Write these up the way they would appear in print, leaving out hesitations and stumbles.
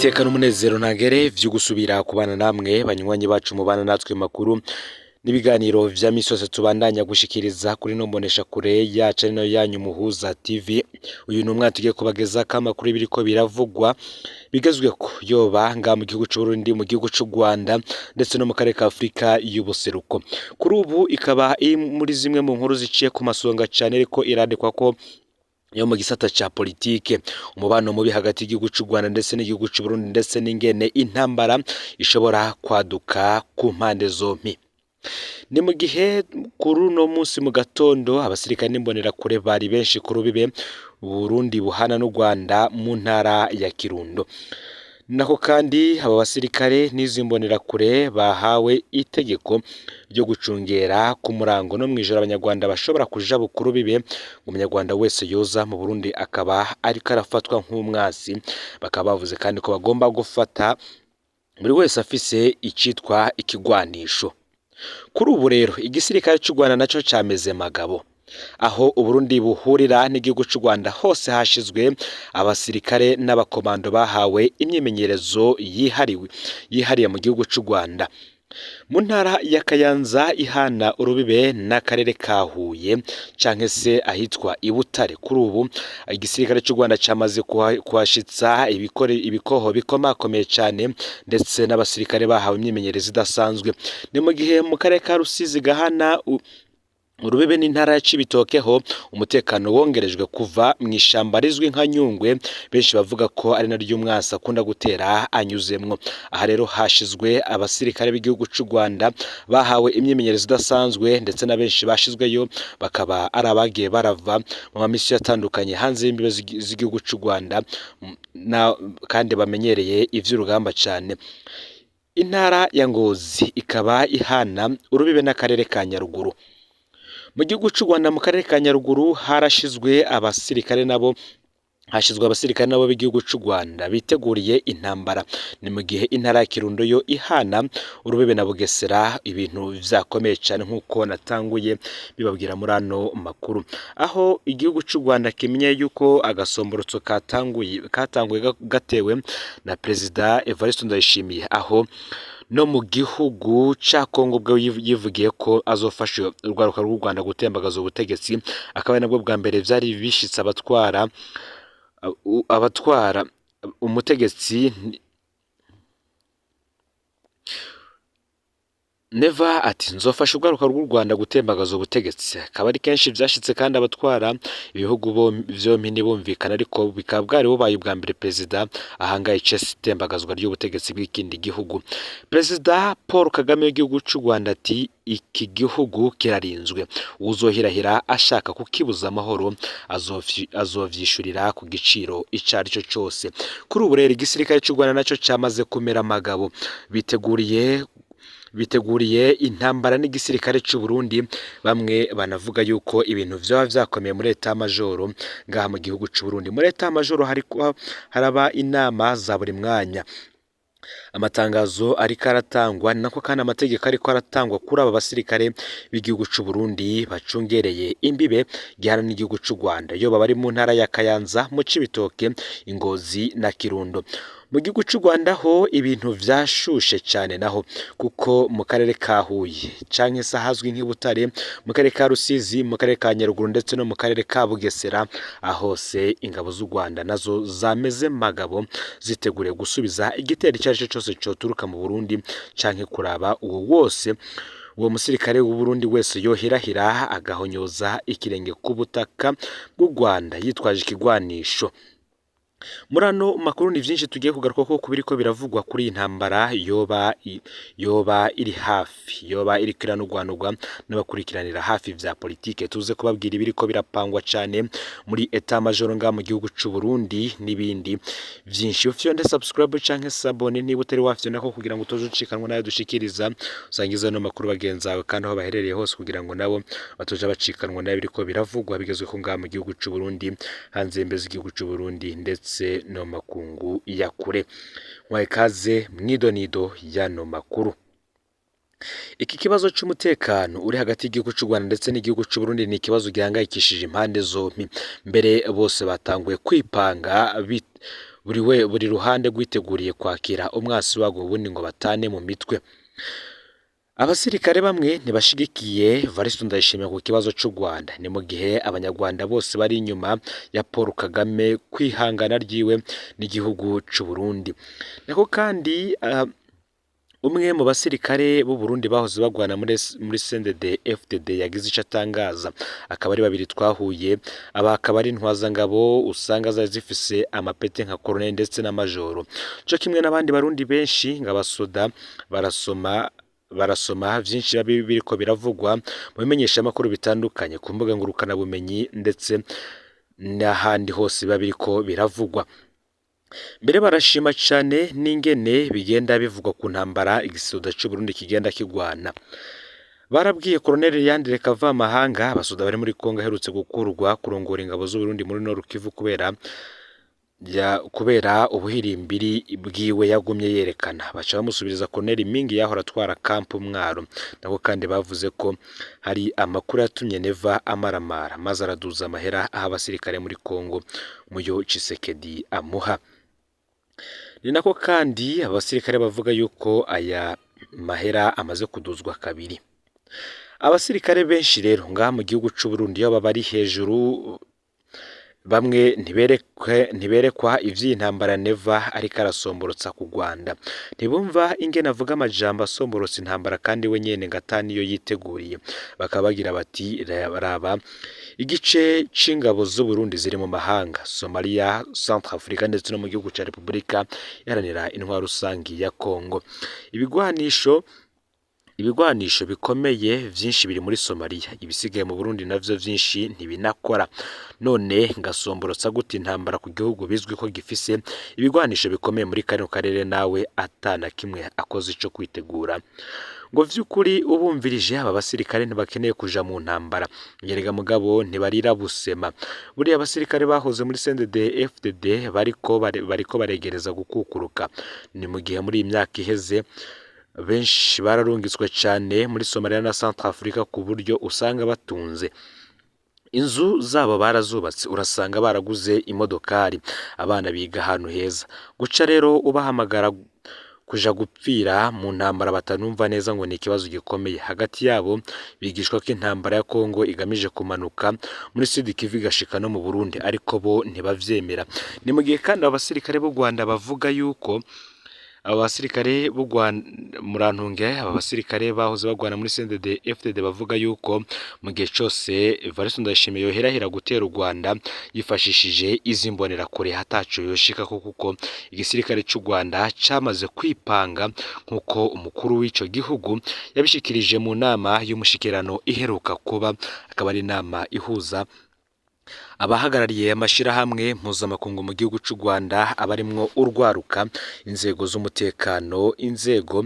iteka n'umunezero ntagere vyo gusubira kubana namwe banywanyi bacu mubana natwe makuru n'ibiganiro vya misose tubandanya gushikiriza kuri Imbonerakure yacu no yanyu Muhuza TV. Uyu numwe tugiye kubageza kamakuru biriko biravugwa bigezweko yoba nga mu gihugu c'u Burundi, mu gihugu c'u Rwanda ndetse no mu karere ka Afrika y'ubuseruko. Kuri ubu ikaba muri zimwe mu nkuru ziciye ku masonga cyane ariko irandikwa ko yo mu gisata ca politike umubano mubi hagati y'igihugu c'u Rwanda ndetse n'igihugu c'u Burundi ndetse n'ingene intambara ishobora kwaduka ku mpande zompi. Ni mu gihe kuri uno munsi mu gatondo abasirikare n'imbonerakure bari benshi ku rubibe Burundi buhana n'u Rwanda mu ntara ya Kirundo. Nako kandi aba basirikare n'izimbonerakure bahawe itegeko ryo gucungera ku murango no mwijoro abanyarwanda bashobora kuja bukuru bibe umunyarwanda wese yoza mu Burundi akaba ariko arafatwa nk'umwasi. Bakaba bavuze kandi ko bagomba gufata buri wese afise icitwa ikigwanisho. Kuri ubu rero igisirikare cy'u Rwanda naco cameze magabo, aho Uburundi buhurira n'igihugu c'u Rwanda hose hashizwe abasirikare n'abakomando bahawe imyimenyerezo yihariye mu gihugu c'u Rwanda. Mu ntara ya Kayanza ihana urubibe n'akarere ka Huye canke se ahitwa Ibutare, kuri ubu igisirikare cy'u Rwanda camaze kuhashitsa ibikoho bikomakomeye cyane ndetse n'abasirikare bahawe imyimenyerezo idasanzwe. Ni mu gihe mu karere ka Rusizi gahana urubibe n'intara ya Cibitokeho umutekano wongerejwe kuva mu ishamba rizwi nka Nyungwe, benshi bavuga ko ari naryo umwasi akunda gutera anyuzemwo. Aha rero hashizwe abasirikare b'igihugu c'u Rwanda bahawe imyimenyerezo idasanzwe ndetse na benshi bashizweyo bakaba ari abagiye barava mu mamisiyo atandukanye hanze y'imbibe z'igihugu c'u Rwanda kandi bamenyereye ivy'urugamba cyane. Intara ya Ngozi ikaba ihana urubibe n'akarere ka Nyaruguru. Mu gihugu c'u Rwanda mu karere ka Nyaruguru hashizwe abasirikare nabo b'igihugu c'u Rwanda biteguriye intambara. Ni mu gihe intara ya Kirundo yo ihana urubebe na Bugesera ibintu vyakomeye cyane nk'uko natanguye bibabwira muri ano makuru, aho igihugu c'u Rwanda kimenye yuko agasomborotso katanguye gatewe na Perezida Evariste Ndayishimiye, aho no mu gihugu ca Kongo bwo yivugiye ko azofasha urwaruka rw'u Rwanda gutembagaza ubutegetsi. Akaba nabwo bwa mbere vyari bishitse abatwara umutegetsi Neva ati nzofasha urwaruka rw'u Rwanda gutembagaza ubutegetsi. Akaba ari kenshi vyashitse kandi abatwara ibihugu vyompi ntibumvikana, ariko bikaba bwari bubaye ubwa mbere perezida ahangaye icese itembagazwa ry'ubutegetsi bw'ikindi gihugu. Perezida Paul Kagame w'igihugu c'u Rwanda ati iki gihugu kirarinzwe, uzohirahira ashaka kukibuza amahoro azovyishurira ku giciro icarico cose. Kuri ubu rero igisirikare c'u Rwanda naco camaze kumera amagabo, biteguriye intambara n'igisirikare c'u Burundi. Bamwe banavuga yuko ibintu vyoba vyakomeye muri leta majoro ngaha mu gihugu c'u Burundi. Muri leta majoro haraba inama za buri mwanya, amatangazo ariko aratangwa nako kandi amategeko ariko aratangwa kuri aba basirikare b'igihugu c'u Burundi bacungereye imbibe gihana n'igihugu c'u Rwanda, yo bari mu ntara ya Kayanza, mu Cibitoke, Ingozi na Kirundo. Mu gihugu c'u Rwanda ho ibintu vyashushe cyane naho, kuko mu karere ka Huye canke se hazwi nk'Ibutare, mu karere ka Rusizi, mu karere ka Nyaruguru ndetse no mu karere ka Bugesera, ahose ingabo z'u Rwanda nazo zameze magabo ziteguriye gusubiza igitero icarico cose coturuka mu Burundi canke kuraba uwo musirikare w'u Burundi wese yohirahira agahonyoza ikirenge ku butaka bw'u Rwanda yitwaje ikigwanisho. Muri ano makuru ni vyinshi tugiye kugaruka ko kubiriko biravugwa kuri intambara yoba iri hafi, yoba iri kiranurwanurwa n'abakurikiranira hafi vya politike. Tuze kubabwira ibiriko birapangwa cyane muri etat major nga mu gihugu c'u Burundi n'ibindi vyinshi. Ufyonde subscribe canke sabone niba utari wafyo nako kugira ngo utoje ucikanwa nayo dushikiriza, usangiza no makuru bagenzawe kandi aho baherereye hose kugira ngo nabo batoje bacikanwa nayo biriko biravugwa bigezwe ko nga mu gihugu c'u Burundi, hanze imbeze igihugu c'u Burundi ndetse no makungu ya kure. Mwakaze mwidonido yano makuru. Iki kibazo cy'umutekano uri hagati y'igihugu cy'u Rwanda ndetse n'igihugu cy'u Burundi ni ikibazo gihangayikishije impande zompi. Mbere bose batanguye kwipanga buri ruhande rwiteguriye kwakira umwasi wago ubundi ngo batane mu mitwe. Abasirikare bamwe ntibashigikiye Evariste Ndayishimiye ku kibazo cy'u Rwanda, ni mu gihe abanyarwanda bose bari inyuma ya Paul Kagame kwihangana ryiwe n'igihugu cy'u Burundi. Nako kandi umwe mu basirikare b'u Burundi bahoze bagwana muri CNDD FDD yagize icyo atangaza, akaba ari babiri twahuye, aba akaba ari intwazangabo usanga zari zifise amapete nka colonel ndetse na majoro, cyo kimwe n'abandi barundi benshi nk'abasoda barasoma byinshi biriko biravugwa mu bimenyeshamakuru bitandukanye ku mbuga ngurukana bumenyi ndetse n'ahandi hose biba biriko biravugwa. Mbere barashima cyane n'ingene bigenda bivugwa ku ntambara igisoda cy'u Burundi kigenda kigwana. Barabwiye Colonel Yandire Kavamahanga abasoda bari muri Kongo aherutse gukurwa kurongora ingabo z'u Burundi muri Nord Kivu kubera ubuhirimbiri bwiwe yagumye yerekana. Baca bamusubiriza Colonel Mingi yahora atwara kampu Mwaro, nako kandi bavuze ko hari amakuru yatumye Neva amaramara maze araduza amahera aho abasirikare muri Kongo muyo Tshisekedi amuha. Ni nako kandi abasirikare bavuga yuko aya mahera amaze kuduzwa kabiri. Abasirikare benshi rero ngaha mu gihugu cy'u Burundi iyo bari hejuru, bamwe ntiberekwa ivy'intambara Neva ariko arasomborotsa ku Rwanda, ntibumva ingene avuga amajambo asomborotsa intambara kandi we nyene ngatani iyo yiteguriye. Bakaba bagira bati raba igice c'ingabo z'u Burundi ziri mu mahanga, Somalia, Centrafrique ndetse no mu gihugu ca Repubulika iharanira intwaro rusangi ya Kongo. Ibigwanisho bikomeye vyinshi biri muri Somalia, ibisigaye mu Burundi navyo vyinshi ntibinakora. None ngasomborotsa gute intambara ku gihugu bizwi ko gifise ibigwanisho bikomeye muri kano karere nawe atana kimwe akoze ico kwitegura? Ngo vy'ukuri ubumvirije aba basirikare ntibakeneye kuja mu ntambara, yerega mugabo ntibarira busema. Buriya abasirikare bahoze muri CNDD FDD bariko baregereza gukukuruka. Ni mu gihe muri imyaka iheze benshi bararungitswe cyane muri Somalia na Centrafrique ku buryo usanga batunze. Inzu zabo barazubatse, urasanga baraguze imodokari, abana biga ahantu heza. Guca rero ubahamagara kuja gupfira mu ntambara batanumva neza ngo ni ikibazo gikomeye. Hagati yabo bigishwa ko intambara ya Kongo igamije kumanuka muri Sud Kivu igashika no mu Burundi, ariko bo ntibavyemera. Ni mu gihe kandi abasirikare b'u Rwanda bavuga yuko abasirikare b'u Rwanda murantunge, abasirikare bahoze bagwana muri CNDD FDD bavuga yuko mu gihe cyose Evariste Ndayishimiye yoherahira gutera u Rwanda yifashishije izi Imbonerakure hataco yoshika kuko igisirikare cy'u Rwanda cyamaze kwipanga nkuko umukuru w'ico gihugu yabishikirije mu nama y'umushikirano iheruka kuba, akaba ari inama ihuza abahagarariye amashirahamwe mpuzamakungu mu gihugu cy'u Rwanda, abarimwo urwaruka, inzego z'umutekano, inzego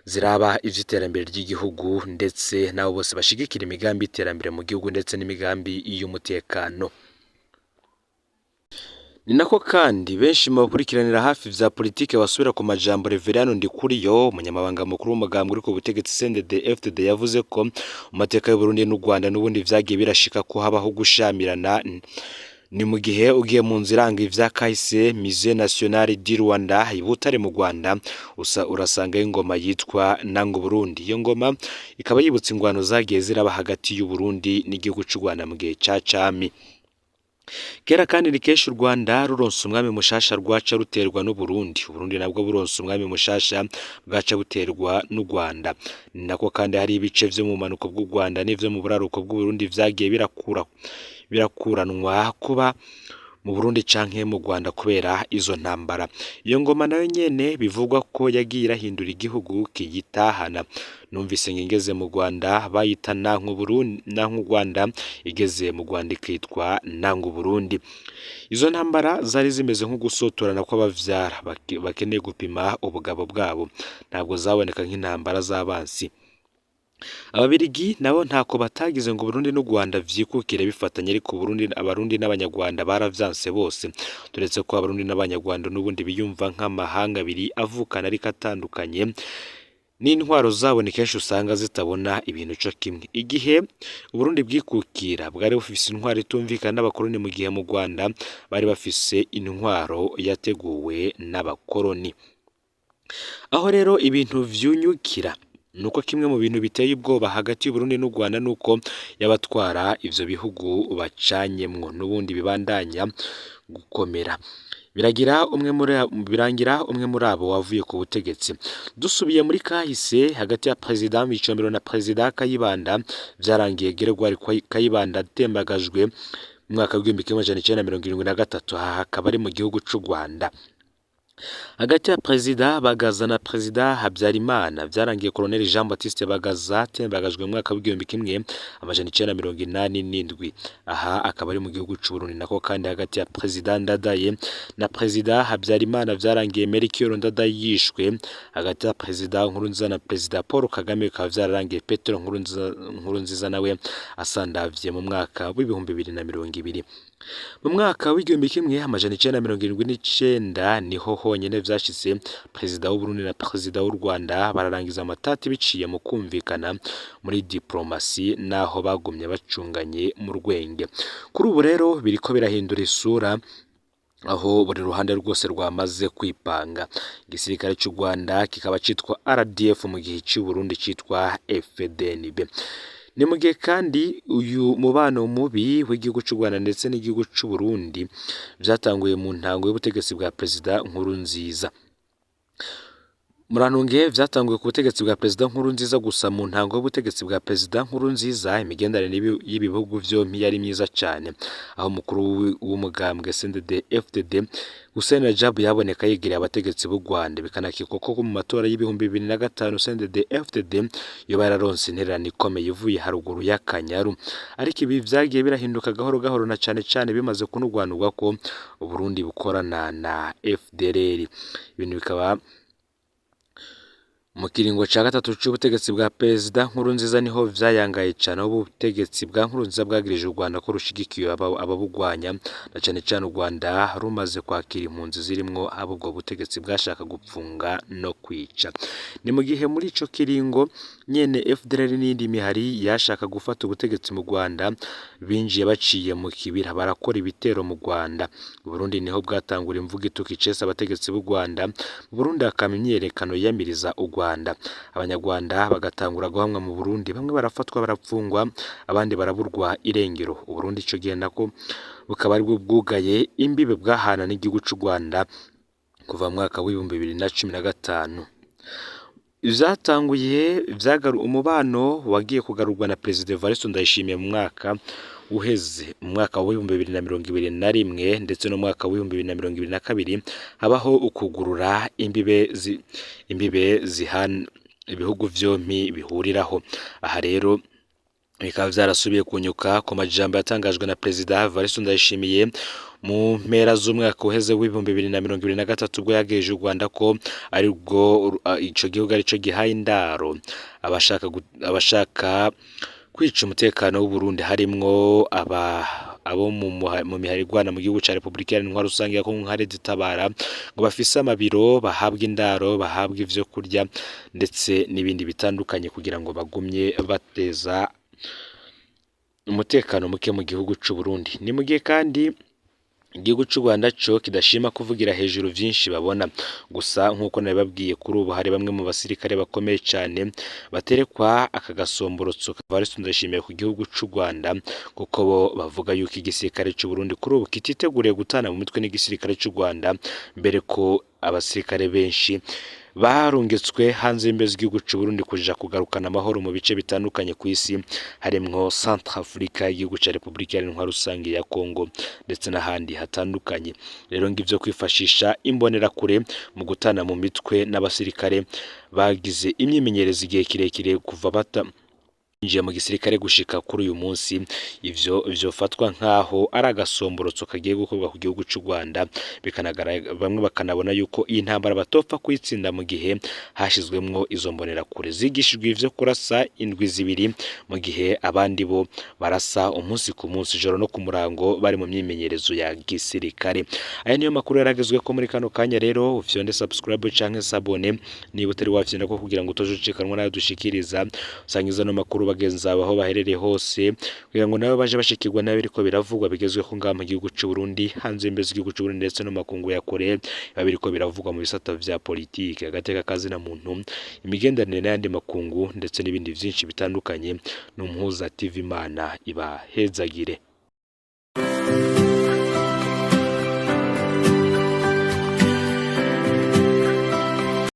ziraba ivy'iterambere ry'igihugu ndetse nabo bose bashigikira imigambi y'iterambere mu gihugu ndetse n'imigambi y'umutekano. Ni nako kandi benshi mu bakurikiranira hafi vya politike basubira ku majambo Reverano Ndikuriyo, umunyamabanga mukuru w'umugambwe uri ku butegetsi CNDD FDD, yavuze ko mu mateka y'u Burundi n'u Rwanda n'ubundi vyagiye birashika ko habaho gushamirana. Ni mu gihe ugiye mu nziranga ivya kahise Musée National du Rwanda i Butare mu Rwanda urasanga ingoma yitwa Nangu Burundi. Iyo ngoma ikaba yibutsa ingwano zagiye ziraba hagati y'u Burundi n'igihugu cy'u Rwanda mu gihe ca cami. Kera kandi ni kenshi u Rwanda ruronse umwami mushasha rwaca ruterwa n'u Burundi, u Burundi nabwo buronse umwami mushasha bwaca buterwa n'u Rwanda. Nako kandi hari ibice vyo mu manuko bw'u Rwanda n'ivyo mu buraruko bw'u Burundi vyagiye birakuranwa kuba mu Burundi canke mu Rwanda kubera izo ntambara. Iyo ngoma nayo nyene bivugwa ko yagiye irahindura igihugu kiyitahana. Numvise ngeze mu Rwanda bayita Nanku Burundi, Nanku Rwanda, igeze mu Rwanda ikitwa Nangu Burundi. Izo ntambara zari zimeze nko gusotorana kw'abavyara bakeneye gupima ubugabo bwabo, ntabwo zaboneka nk'intambara z'abansi. Ababirigi nabo ntako batagize ngo Burundi n'u Rwanda vyikukire bifatanye, ariko Burundi abarundi n'abanyarwanda baravyanse bose. Turetse ko abarundi n'abanyarwanda n'ubundi biyumva nk'amahanga abiri avukana ariko atandukanye, n'intwaro zabo ni kenshi usanga zitabona ibintu co kimwe. Igihe Uburundi bwikukira bwari bufise intwaro itumvikana n'abakoroni, mu gihe mu Rwanda bari bafise intwaro yateguwe n'abakoroni. Aho rero ibintu vyunyukira nuko kimwe mu bintu biteye ubwoba hagati y'Uburundi n'u Rwanda nuko yabatwara ivyo bihugu bacanyemwo n'ubundi bibandanya gukomera. Birangira umwe muri abo wavuye ku butegetsi. Dusubiye muri kahise hagati ya President Micombero na President Kayibanda, vyarangiye Gregoire Kayibanda atembagajwe mu mwaka w'1973. Aha hakaba ari mu gihugu c'u Rwanda. Hagati ya Perezida Bagaza na Perezida Habyarimana vyarangiye Colonel Jean Baptiste Bagaza atembagajwe mu mwaka w'1987. Aha akaba ari mu gihugu c'u Burundi. Nako kandi hagati ya Perezida Ndadaye na Perezida Habyarimana vyarangiye Melchior Ndadaye yishwe. Hagati ya Perezida Nkurunziza na Perezida Paul Kagame bikaba vyarangiye Petero Nkurunziza nawe asandavye mu mwaka w'2020. Mu mwaka w'1979 niho honyene vyashitse Perezida w'Uburundi na Perezida w'u Rwanda bararangiza amatati biciye mu kumvikana muri diplomasi, naho bagumye bacunganye mu rwenge. Kuri ubu rero biriko birahindura isura, aho buri ruhande rwose rwamaze kwipanga. Igisirikare cy'u Rwanda kikaba citwa RDF, mu gihe cy'u Burundi citwa FDNB. Ni mu gihe kandi uyu mubano mubi w'igihugu cy'u Rwanda ndetse n'igihugu cy'u Burundi vyatanguye mu ntango y'ubutegetsi bwa Perezida Nkurunziza. Murantunge vyatanguye ku butegetsi bwa Perezida Nkurunziza, gusa mu ntango y'ubutegetsi bwa Perezida Nkurunziza imigenderanire y'ibihugu vyompi yari myiza cyane, aho umukuru w'umugambwe CNDD-FDD Hussein Rajab yaboneka yegereye abategetsi b'u Rwanda, bikanakekwa ko mu matora y'2005 CNDD-FDD yoba yararonse intererano ikomeye ivuye haruguru y'Akanyaru. Ariko ibi vyagiye birahinduka gahoro gahoro, na cane cane bimaze kunugwanurwa ko Uburundi bukorana na FDLR. Ibintu bikaba mu kiringo ca gatatu c'ubutegetsi bwa Perezida Nkurunziza niho vyayangaye cane, aho ubutegetsi bwa Nkurunziza bwagirije u Rwanda ko rushigikiye ababugwanya, na cane cane u Rwanda rumaze kwakira impunzi zirimwo abo ubwo butegetsi bwashaka gupfunga no kwica. Ni mu gihe muri ico kiringo nyene FDLR n'indi mihari yashaka gufata ubutegetsi mu Rwanda binjiye baciye mu kibira barakora ibitero mu Rwanda. Burundi niho bwatangura imvugo ituka icesa abategetsi b'u Rwanda. Mu Burundi hakaba imyiyerekano yiyamiriza u Rwanda. Abanyarwanda bagatangura guhamwa mu Burundi, bamwe barafatwa barapfungwa, abandi baraburwa irengero. Uburundi ico gihe nako bukaba ari bwugaye imbibe bwahana n'igihugu c'u Rwanda kuva mu mwaka w'2015. Vyatanguye umubano wagiye kugarurwa na Perezida Evariste Ndayishimiye mu mwaka uheze, mu mwaka wa 2021 ndetse no mu mwaka wa 2022 habaho ukugurura imbibe zihana ibihugu vyompi bihuriraho. Aha rero bikaba vyarasubiye kunyuka ku majambo yatangajwe na Perezida Evariste Ndayishimiye mu mpera z'umwaka uheze w'2023, ubwo yagejeje u Rwanda ko ari bwo ico gihugu arico gihaye indaro abashaka kwica umutekano w'u Burundi, harimwo abo mu mihari igwana mu gihugu ca Republika Iharanira Rusange ya Kongo nka Tabara, ngo bafise amabiro, bahabwa indaro, bahabwa ivyo kurya ndetse n'ibindi bitandukanye kugira ngo bagumye bateza umutekano muke mu gihugu c'u Burundi. Ni mu gihe kandi igihugu c'u Rwanda co kidashima kuvugira hejuru vyinshi babona. Gusa nk'uko nabibabwiye, kuri ubu hari bamwe mu basirikare bakomeye cyane baterekwa aka gasomborotso Evariste Ndayishimiye ku gihugu c'u Rwanda, kuko bo bavuga yuko igisirikare c'u Burundi kuri ubu kititeguriye gutana mu mitwe n'igisirikare c'u Rwanda, mbere ko abasirikare benshi barungitswe hanze y'imbibe z'igihugu c'u Burundi kuja kugarukana amahoro mu bice bitandukanye ku isi, harimwo Centrafrica, igihugu ca Republika Iharanira Rusange ya Kongo ndetse n'ahandi hatandukanye. Rero ngivyo kwifashisha imbonerakure mu gutana mu mitwe n'abasirikare bagize imyimenyerezo igihe kirekire kuva injiye mu gisirikare gushika kuri uyu munsi ivyo vyofatwa nkaho ari agasomborotso kagiye gukorwa ku gihugu cy'u Rwanda bamwe bakanabona yuko iyi ntambara batopfa kwitsinda mu gihe hashizwemwo izo mbonerakure zigishijwe ivyo kurasa indwi zibiri mu gihe abandi bo barasa umunsi ku munsi ijoro no ku murango bari mu myimenyerezo ya gisirikare. Aya niyo makuru yaragezwe ko muri kano kanya rero ufyonde subscribe canke sabone niba utari wafyenda ko kugira ngo utojucikanwa nayo dushikiriza usangiza no makuru bagenzi aho baherereye hose kugira ngo nabo baje bashikirwa nayo biriko biravugwa bigezweho ngaha mu gihugu cy'u Burundi hanze imbezi igihugu cy'u Burundi ndetse no makungu ya Kore babiriko biravugwa mu bisata vya politike agateka kazi na muntu imigenderanire n'ayandi makungu ndetse n'ibindi vyinshi bitandukanye n'umuhuza TV Imana ibahezagire.